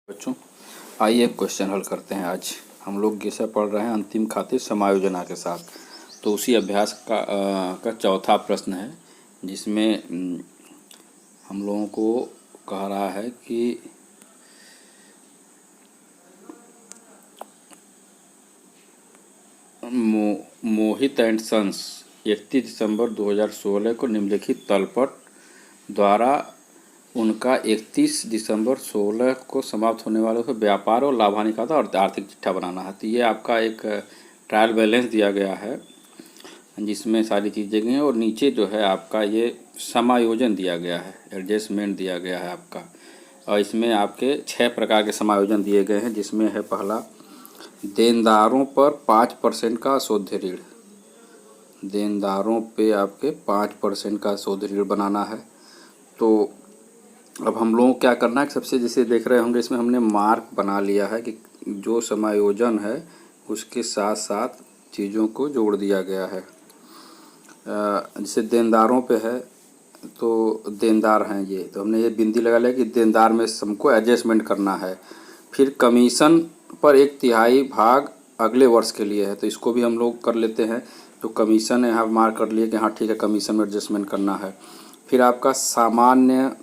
बच्चों, आइए एक क्वेश्चन हल करते हैं। आज हम लोग विषय पढ़ रहे हैं अंतिम खाते समायोजना के साथ। तो उसी अभ्यास का चौथा प्रश्न है, जिसमें हम लोगों को कह रहा है कि मोहित एंड सन्स 31 दिसंबर 2016 को निम्नलिखित तलपट द्वारा उनका 31 दिसंबर 16 को समाप्त होने वाले को व्यापार और लाभानी खाता और आर्थिक चिट्ठा बनाना है। तो ये आपका एक ट्रायल बैलेंस दिया गया है, जिसमें सारी चीज़ें गई हैं, और नीचे जो है आपका ये समायोजन दिया गया है, एडजस्टमेंट दिया गया है आपका। और इसमें आपके 6 प्रकार के समायोजन दिए गए हैं, जिसमें है पहला, देनदारों पर 5% का अशुद्ध ऋण। देनदारों पे आपके 5% का अशुद्ध ऋण बनाना है। तो अब हम लोगों को क्या करना है, सबसे जैसे देख रहे होंगे इसमें हमने मार्क बना लिया है कि जो समायोजन है उसके साथ साथ चीज़ों को जोड़ दिया गया है। जैसे देनदारों पे है तो देनदार हैं ये, तो हमने ये बिंदी लगा लिया कि देनदार में हमको एडजस्टमेंट करना है। फिर कमीशन पर 1/3 भाग अगले वर्ष के लिए है, तो इसको भी हम लोग कर लेते हैं। तो कमीशन है, यहाँ मार्क कर लिए कि हाँ ठीक है, कमीशन में एडजस्टमेंट करना है। फिर आपका सामान्य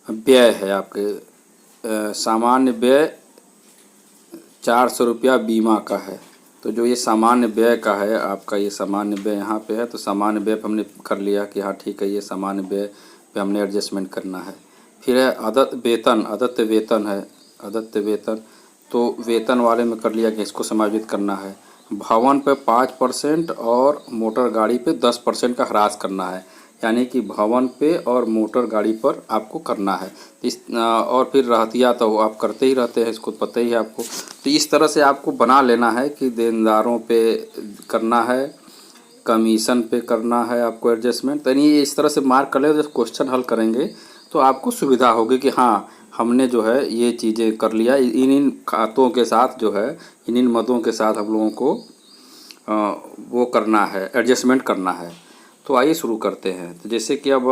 व्यय है, आपके सामान्य व्यय 400 रुपया बीमा का है। तो जो ये सामान्य व्यय का है आपका, ये सामान्य व्यय यहाँ पे है, तो सामान्य व्यय पे हमने कर लिया कि हाँ ठीक है, ये सामान्य व्यय पे हमने एडजस्टमेंट करना है। फिर है अदत्त वेतन है, अदत्त वेतन, तो वेतन वाले में कर लिया कि इसको समायोजित करना है। भवन पे 5% और मोटर गाड़ी पे 10% का ह्रास करना है, यानी कि भवन पे और मोटर गाड़ी पर आपको करना है। और फिर रहतिया तो आप करते ही रहते हैं, इसको पता ही है आपको। तो इस तरह से आपको बना लेना है कि देनदारों पे करना है, कमीशन पे करना है आपको एडजस्टमेंट। तो ये इस तरह से मार्क कर ले, जब क्वेश्चन हल करेंगे तो आपको सुविधा होगी कि हाँ हमने जो है ये चीज़ें कर लिया। इन खातों के साथ जो है, इन मदों के साथ हम लोगों को वो करना है, एडजस्टमेंट करना है। तो आइए शुरू करते हैं। तो जैसे कि अब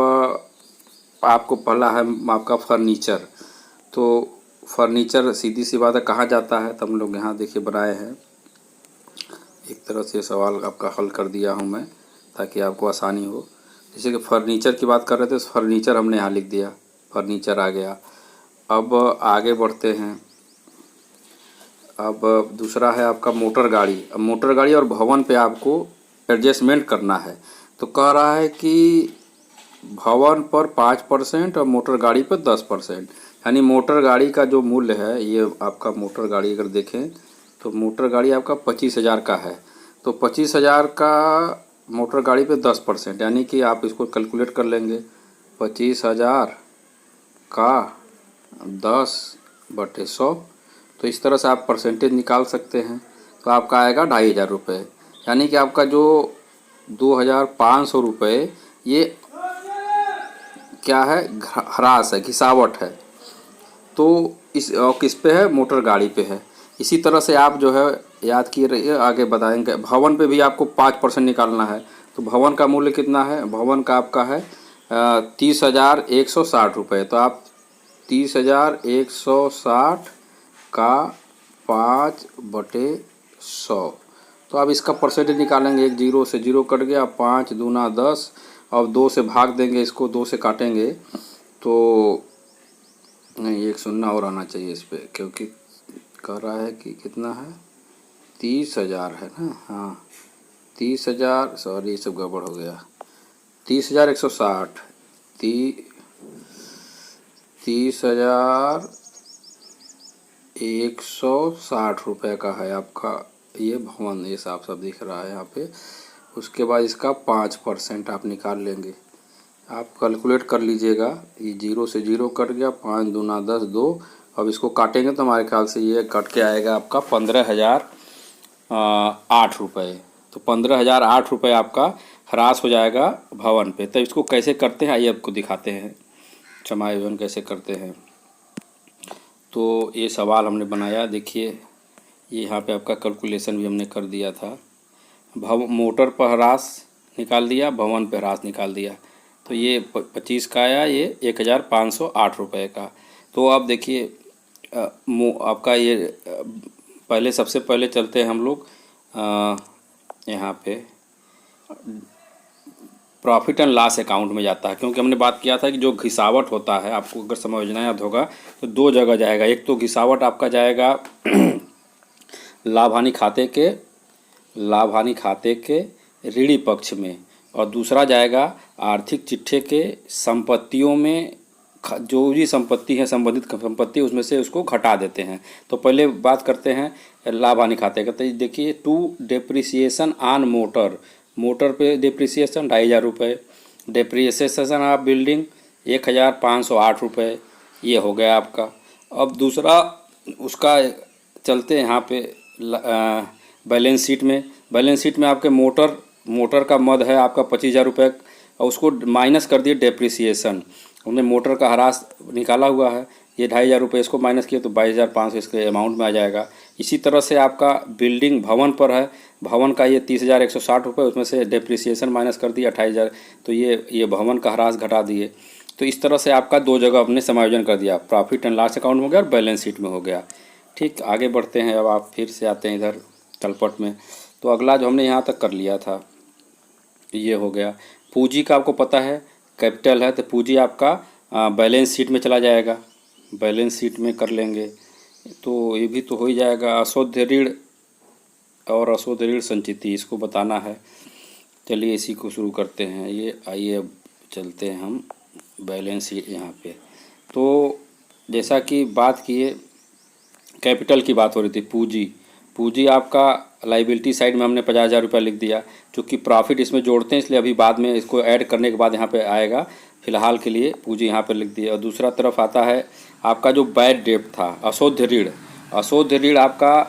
आपको पहला है आपका फर्नीचर। तो फर्नीचर सीधी सी बात है कहाँ जाता है, तो हम लोग यहाँ देखिए बनाए हैं। एक तरह से सवाल आपका हल कर दिया हूँ मैं, ताकि आपको आसानी हो। जैसे कि फर्नीचर की बात कर रहे थे, फर्नीचर हमने यहाँ लिख दिया, फर्नीचर आ गया। अब आगे बढ़ते हैं। अब दूसरा है आपका मोटर गाड़ी। अब मोटर गाड़ी और भवन पे आपको एडजस्टमेंट करना है। तो कह रहा है कि भवन पर 5% और मोटर गाड़ी पर 10%, यानी मोटर गाड़ी का जो मूल्य है, ये आपका मोटर गाड़ी अगर देखें तो मोटर गाड़ी आपका 25,000 का है। तो 25,000 का मोटर गाड़ी पे 10%, यानी कि आप इसको कैलकुलेट कर लेंगे। 25,000 का 10/100, तो इस तरह से आप परसेंटेज निकाल सकते हैं। तो आपका आएगा 2,500 रुपये, यानी कि आपका जो 2,500 रुपये ये क्या है, ह्रास है, घिसावट है। तो इस किस पे है, मोटर गाड़ी पे है। इसी तरह से आप जो है याद किए रहिए, आगे बताएंगे। भवन पे भी आपको 5% निकालना है। तो भवन का मूल्य कितना है, भवन का आपका है 30,160 रुपये। तो आप 30,160 का 5/100, तो आप इसका परसेंटेज निकालेंगे। एक जीरो से जीरो कट गया, 5 दूना 10, अब 2 से भाग देंगे, इसको 2 से काटेंगे तो नहीं, एक शून्य और आना चाहिए इस पर, क्योंकि कह रहा है कि कितना है, 30,000 है ना। हाँ 30,000, सॉरी ये सब गड़बड़ हो गया। 30,160, 30,160 रुपये का है आपका ये भवन। ये साफ साफ दिख रहा है यहाँ पे। उसके बाद इसका 5% आप निकाल लेंगे। आप कैलकुलेट कर लीजिएगा, ये जीरो से जीरो कट गया, 5 दूना 10, 2। अब इसको काटेंगे तो हमारे ख्याल से ये कट के आएगा आपका 15,008 रुपये। तो 15,008 रुपये आपका ह्रास हो जाएगा भवन पे। तो इसको कैसे करते हैं आइए आपको दिखाते हैं, समायोजन कैसे करते हैं। तो ये सवाल हमने बनाया, देखिए ये यहाँ पे आपका कैलकुलेशन भी हमने कर दिया था। मोटर पर ह्रास निकाल दिया, भवन पर ह्रास निकाल दिया। तो ये 25 का आया, ये 1,508 रुपये का। तो आप देखिए आपका ये पहले सबसे पहले चलते हैं हम लोग यहाँ पे प्रॉफिट एंड लॉस अकाउंट में जाता है, क्योंकि हमने बात किया था कि जो घिसावट होता है, आपको अगर समायोजन याद होगा तो दो जगह जाएगा। एक तो घिसावट आपका जाएगा लाभ हानि खाते के ऋणी पक्ष में, और दूसरा जाएगा आर्थिक चिट्ठे के संपत्तियों में। जो भी संपत्ति है, संबंधित संपत्ति, उसमें से उसको घटा देते हैं। तो पहले बात करते हैं लाभ हानि खाते का। तो देखिए, टू डेप्रिसिएशन ऑन मोटर पे डिप्रिसिएशन 2500 रुपये, डिप्रिसिएशन ऑफ बिल्डिंग 1508 रुपये, ये हो गया आपका। अब दूसरा उसका चलते हैं यहाँ पे बैलेंस शीट में आपके मोटर का मद है आपका 25,000 रुपये, और उसको माइनस कर दिए डेप्रिसिएशन। हमने मोटर का ह्रास निकाला हुआ है, ये 2500 रुपये, इसको माइनस किए तो 22,500 इसके अमाउंट में आ जाएगा। इसी तरह से आपका बिल्डिंग भवन पर है, भवन का ये 30,160 रुपये, उसमें से डेप्रिसिएशन माइनस कर दिया 28,000, तो ये भवन का ह्रास घटा दिए। तो इस तरह से आपका दो जगह आपने समायोजन कर दिया, प्रॉफिट एंड लॉस अकाउंट में हो गया और बैलेंस शीट में हो गया। ठीक, आगे बढ़ते हैं। अब आप फिर से आते हैं इधर तलपट में। तो अगला जो हमने यहाँ तक कर लिया था ये हो गया। पूंजी का आपको पता है कैपिटल है, तो पूंजी आपका बैलेंस शीट में चला जाएगा, बैलेंस शीट में कर लेंगे तो ये भी तो हो ही जाएगा। अशुद्ध ऋण और अशुद्ध ऋण संचिति, इसको बताना है। चलिए इसी को शुरू करते हैं। ये आइए अब चलते हैं हम बैलेंस शीट यहाँ पे। तो जैसा कि बात किए, कैपिटल की बात हो रही थी, पूंजी आपका लाइबिलिटी साइड में हमने 50,000 रुपये लिख दिया। चूँकि प्रॉफिट इसमें जोड़ते हैं इसलिए अभी बाद में इसको ऐड करने के बाद यहाँ पे आएगा, फिलहाल के लिए पूंजी यहाँ पे लिख दिया। और दूसरा तरफ आता है आपका जो बैड डेब्ट था, अशुद्ध ऋण आपका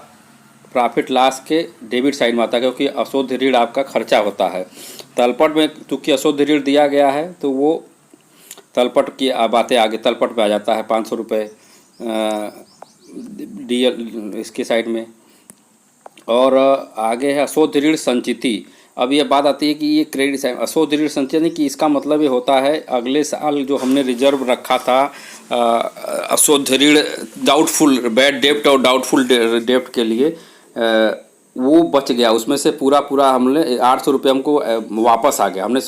प्रॉफिट लॉस के डेबिट साइड में आता है, क्योंकि अशुद्ध ऋण आपका खर्चा होता है। तलपट में चूँकि अशुद्ध ऋण दिया गया है तो वो तलपट की बातें आगे तलपट में आ जाता है, 500 रुपये DL इसके साइड में। और आगे है अशुद्ध ऋण संचिति। अब ये बात आती है कि ये क्रेडिट साइड अशुद्ध ऋण संचिति की, इसका मतलब ये होता है अगले साल जो हमने रिजर्व रखा था अशुद्ध ऋण, डाउटफुल बैड डेब्ट और डाउटफुल डेब्ट के लिए, वो बच गया। उसमें से पूरा हमने 800 रुपये हमको वापस आ गया। हमने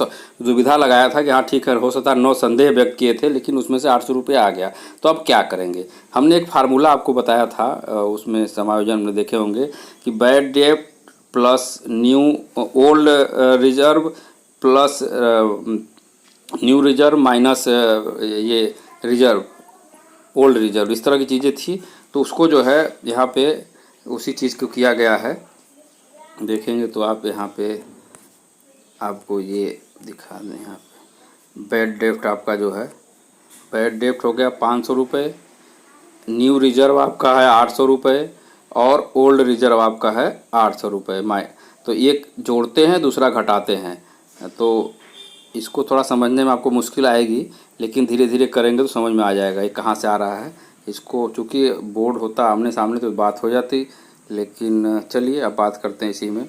दुविधा लगाया था कि हाँ ठीक है, हो सकता है 9 संदेह व्यक्त किए थे, लेकिन उसमें से 800 रुपये आ गया। तो अब क्या करेंगे? हमने एक फार्मूला आपको बताया था, उसमें समायोजन में देखे होंगे कि बैड डेब्ट plus new old reserve plus new reserve minus ये रिजर्व ओल्ड रिजर्व, इस तरह की चीज़ें थी। तो उसको जो है यहाँ पे उसी चीज़ को किया गया है। देखेंगे तो आप यहाँ पे आपको ये दिखा दें। यहाँ पे बैड डेब्ट आपका जो है, बैड डेब्ट हो गया 500 रुपये, न्यू रिजर्व आपका है 800 रुपये और ओल्ड रिजर्व आपका है 800 रुपये। तो एक जोड़ते हैं, दूसरा घटाते हैं। तो इसको थोड़ा समझने में आपको मुश्किल आएगी, लेकिन धीरे धीरे करेंगे तो समझ में आ जाएगा ये कहाँ से आ रहा है। इसको चूँकि बोर्ड होता आमने सामने तो बात हो जाती, लेकिन चलिए अब बात करते हैं इसी में।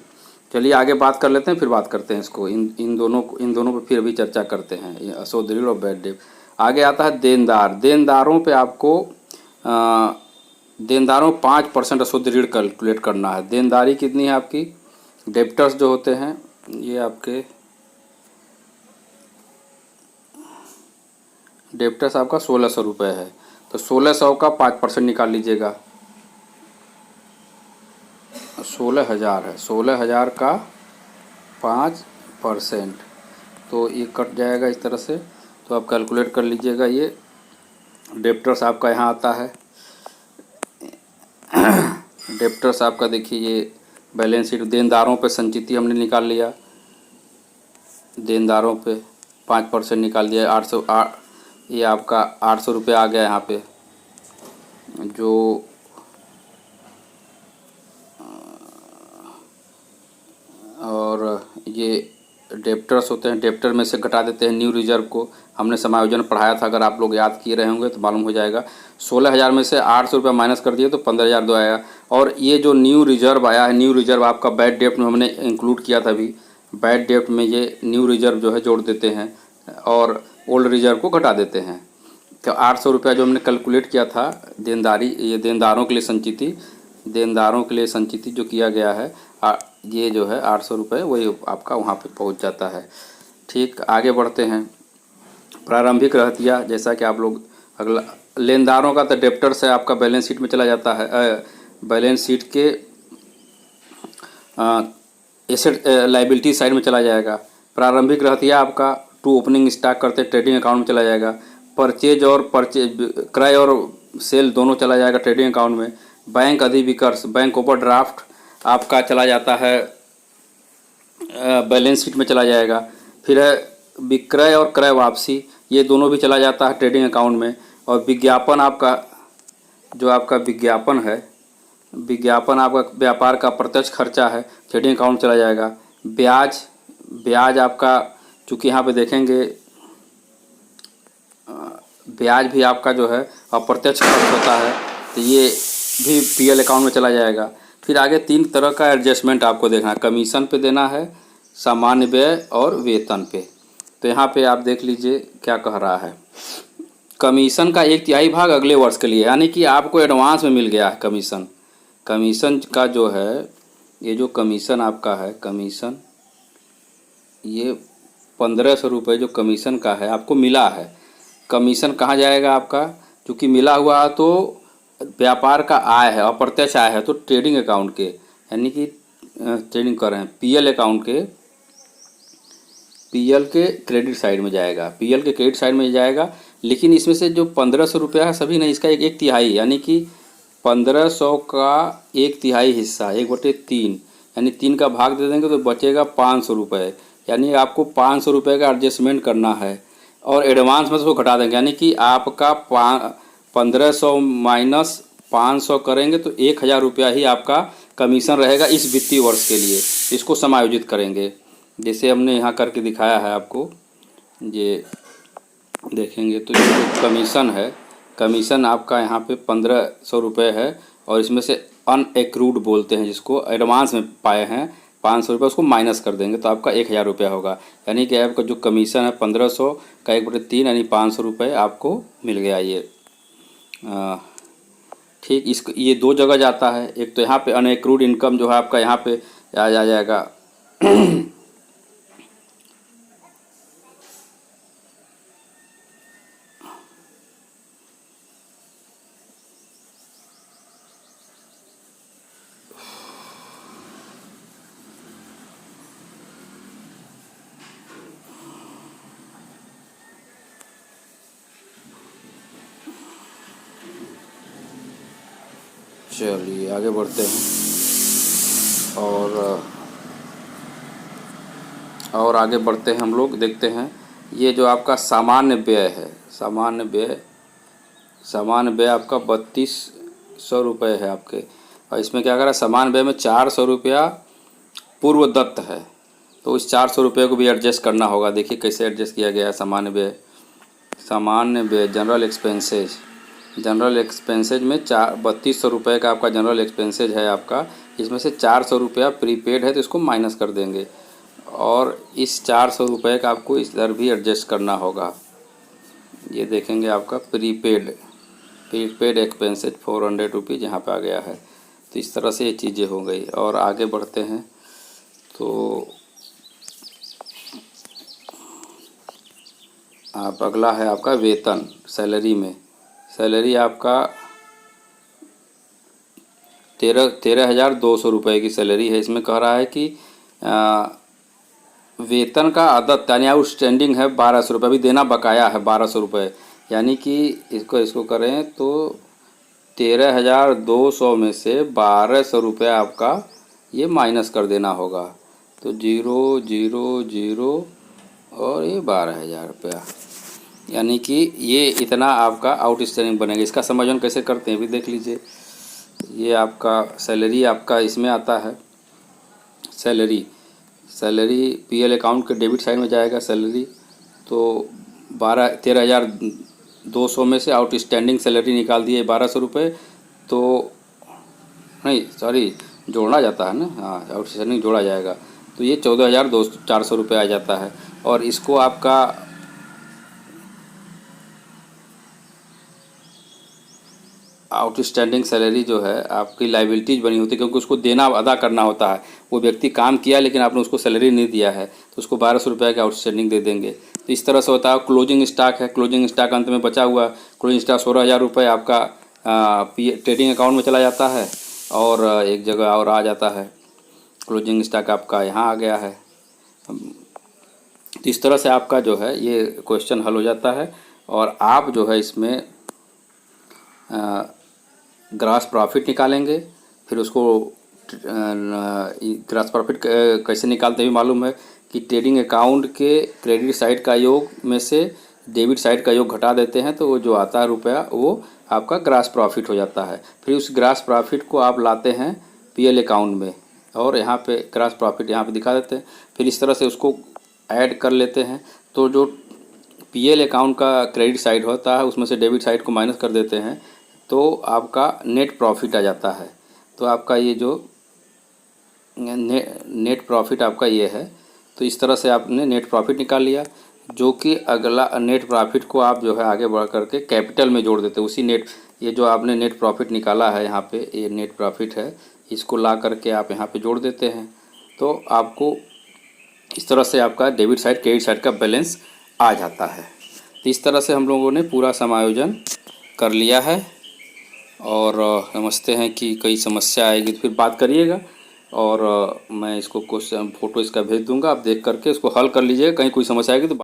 चलिए आगे बात कर लेते हैं, फिर बात करते हैं इसको, इन दोनों पर फिर अभी चर्चा करते हैं, अशुद्ध ऋण और बैड डेब्ट। आगे आता है देनदारों पे आपको देनदारों 5% अशुद्ध ऋण कैलकुलेट करना है। देनदारी कितनी है आपकी? डेब्टर्स जो होते हैं ये आपके डेब्टर्स आपका 1600 रुपये है, तो 1600 का 5% निकाल लीजिएगा। 16,000 है, 16,000 का 5%, तो ये कट जाएगा इस तरह से। तो आप कैलकुलेट कर लीजिएगा। ये डेब्टर्स आपका यहाँ आता है। डेब्टर्स आपका देखिए ये बैलेंस शीट, देनदारों पे संचिति हमने निकाल लिया, देनदारों पे 5% निकाल दिया। 800 ये आपका 800 रुपये आ गया यहाँ पे। जो और ये डेब्टर्स होते हैं, डेब्टर में से घटा देते हैं न्यू रिजर्व को। हमने समायोजन पढ़ाया था, अगर आप लोग याद किए रहे होंगे तो मालूम हो जाएगा। 16,000 में से 800 रुपये माइनस कर दिए तो 15,002 आया। और ये जो न्यू रिजर्व आया है, न्यू रिजर्व आपका बैड डेब्ट में हमने इंक्लूड किया था अभी। बैड डेब्ट में ये न्यू रिजर्व जो है जोड़ देते हैं और ओल्ड रिजर्व को घटा देते हैं। तो 800 रुपया जो हमने कैलकुलेट किया था देनदारी, ये देनदारों के लिए संचिति, देनदारों के लिए संचिति जो किया गया है, ये जो है 800 रुपये वही आपका वहाँ पे पहुँच जाता है। ठीक, आगे बढ़ते हैं। प्रारंभिक रहतिया, जैसा कि आप लोग अगला लेनदारों का तो डेप्टर्स है आपका बैलेंस शीट में चला जाता है, बैलेंस शीट के एसेट लाइबिलिटी साइड में चला जाएगा। प्रारंभिक रहतिया आपका टू ओपनिंग स्टॉक करते ट्रेडिंग अकाउंट में चला जाएगा। परचेज क्रय और सेल दोनों चला जाएगा ट्रेडिंग अकाउंट में। बैंक अधिविकर्ष, बैंक ओवरड्राफ्ट आपका चला जाता है बैलेंस शीट में चला जाएगा। फिर है विक्रय और क्रय वापसी, ये दोनों भी चला जाता है ट्रेडिंग अकाउंट में। और विज्ञापन आपका, जो आपका विज्ञापन है, विज्ञापन आपका व्यापार का प्रत्यक्ष खर्चा है, ट्रेडिंग अकाउंट चला जाएगा। ब्याज, ब्याज आपका चूँकि यहाँ पे देखेंगे ब्याज भी आपका जो है अप्रत्यक्ष खर्च होता है, तो ये भी पीएल अकाउंट में चला जाएगा। फिर आगे 3 तरह का एडजस्टमेंट आपको देखना है, कमीशन पे देना है, सामान्य व्यय और वेतन पे। तो यहाँ पे आप देख लीजिए क्या कह रहा है। कमीशन का 1/3 भाग अगले वर्ष के लिए, यानी कि आपको एडवांस में मिल गया है कमीशन। कमीशन का जो है, ये जो कमीशन आपका है, कमीशन ये 1500 रुपये जो कमीशन का है आपको मिला है। कमीशन कहाँ जाएगा आपका, चूँकि मिला हुआ है तो व्यापार का आय है, अप्रत्यक्ष आय है, तो ट्रेडिंग अकाउंट के, यानी कि ट्रेडिंग कर रहे हैं पीएल अकाउंट के, पीएल के क्रेडिट साइड में जाएगा, पीएल के क्रेडिट साइड में जाएगा। लेकिन इसमें से जो 1500 रुपया है सभी नहीं, इसका 1/3 यानी कि 1500 का 1/3 हिस्सा 1/3 यानी 3 का भाग दे देंगे तो बचेगा 500 रुपये। यानी आपको 500 रुपये का एडजस्टमेंट करना है और एडवांस में उसको घटा देंगे, यानी कि आपका 1500 माइनस 500 करेंगे तो 1000 रुपया ही आपका कमीशन रहेगा इस वित्तीय वर्ष के लिए। इसको समायोजित करेंगे जैसे हमने यहाँ करके दिखाया है आपको, ये देखेंगे तो ये कमीशन है, कमीशन आपका यहाँ पे 1500 रुपये है और इसमें से अनएक्रूड बोलते हैं जिसको, एडवांस में पाए हैं 500 रुपये, उसको माइनस कर देंगे तो आपका 1000 रुपया होगा। यानी कि आपका जो कमीशन है 1500 का 1/3 यानी 500 रुपये आपको मिल गया ये। ठीक, इसको ये 2 जगह जाता है, एक तो यहाँ पे अनएक्रूड इनकम जो है आपका यहाँ पे आ जाएगा चलिए आगे बढ़ते हैं और आगे बढ़ते हैं हम लोग, देखते हैं ये जो आपका सामान्य व्यय है, सामान्य व्यय आपका 3200 रुपये है आपके। और इसमें क्या करा, सामान्य व्यय में 400 रुपया पूर्व दत्त है, तो इस 400 रुपये को भी एडजस्ट करना होगा। देखिए कैसे एडजस्ट किया गया है सामान्य व्यय। जनरल एक्सपेंसेज में 3200 रुपये का आपका जनरल एक्सपेंसेज है आपका, इसमें से 400 रुपया प्रीपेड है तो इसको माइनस कर देंगे और इस 400 रुपये का आपको इधर भी एडजस्ट करना होगा। ये देखेंगे आपका प्रीपेड एक्सपेंसेज 400 रुपीज़ यहाँ पे आ गया है। तो इस तरह से ये चीज़ें हो गई। और आगे बढ़ते हैं तो आप अगला है आपका वेतन। सैलरी में सैलरी आपका 13,200 रुपये की सैलरी है। इसमें कह रहा है कि वेतन का अदद यानी आउटस्टैंडिंग है 1200 रुपये, अभी देना बकाया है 1200 रुपये, यानी कि इसको करें तो 13,200 में से 1200 रुपये आपका ये माइनस कर देना होगा। तो 0 0 0 और ये 12,000 रुपया, यानी कि ये इतना आपका आउटस्टैंडिंग बनेगा। इसका समायोजन कैसे करते हैं भी देख लीजिए। ये आपका सैलरी आपका इसमें आता है, सैलरी पीएल अकाउंट के डेबिट साइड में जाएगा सैलरी। तो 13,200 में से आउटस्टैंडिंग सैलरी निकाल दिए 1200 रुपये, तो नहीं सॉरी जोड़ना जाता है ना, हाँ आउटस्टैंडिंग जोड़ा जाएगा, तो ये 14,400 रुपये आ जाता है। और इसको आपका आउटस्टैंडिंग सैलरी जो है आपकी लाइबिलिटीज बनी होती है, क्योंकि उसको देना अदा करना होता है। वो व्यक्ति काम किया लेकिन आपने उसको सैलरी नहीं दिया है तो उसको 1200 रुपये की आउटस्टैंडिंग दे देंगे। तो इस तरह से होता है। क्लोजिंग स्टॉक है, क्लोजिंग स्टॉक अंत में बचा हुआ, क्लोजिंग स्टॉक 16,000 रुपये आपका ट्रेडिंग अकाउंट में चला जाता है और एक जगह और आ जाता है। क्लोजिंग स्टॉक आपका यहाँ आ गया है। तो इस तरह से आपका जो है ये क्वेश्चन हल हो जाता है और आप जो है इसमें ग्रॉस प्रॉफिट निकालेंगे। फिर उसको ग्रॉस प्रॉफिट कैसे निकालते हैं भी मालूम है कि ट्रेडिंग अकाउंट के क्रेडिट साइड का योग में से डेबिट साइड का योग घटा देते हैं तो वो जो आता है रुपया वो आपका ग्रॉस प्रॉफिट हो जाता है। फिर उस ग्रॉस प्रॉफिट को आप लाते हैं पीएल अकाउंट में और यहाँ पे ग्रॉस प्रॉफिट यहाँ पे दिखा देते हैं। फिर इस तरह से उसको ऐड कर लेते हैं। तो जो पीएल अकाउंट का क्रेडिट साइड होता है उसमें से डेबिट साइड को माइनस कर देते हैं तो आपका नेट प्रॉफिट आ जाता है। तो आपका ये जो नेट प्रॉफिट आपका ये है। तो इस तरह से आपने नेट प्रॉफिट निकाल लिया, जो कि अगला नेट प्रॉफिट को आप जो है आगे बढ़ करके कैपिटल में जोड़ देते हैं। उसी नेट ये जो आपने नेट प्रॉफिट निकाला है यहाँ पे ये नेट प्रॉफिट है, इसको ला करके आप यहाँ पे जोड़ देते हैं। तो आपको इस तरह से आपका डेबिट साइड क्रेडिट साइड का बैलेंस आ जाता है। तो इस तरह से हम लोगों ने पूरा समायोजन कर लिया है और समझते हैं कि कोई समस्या आएगी तो फिर बात करिएगा और मैं इसको क्वेश्चन फ़ोटो इसका भेज दूंगा, आप देख करके इसको हल कर लीजिएगा। कहीं कोई समस्या आएगी तो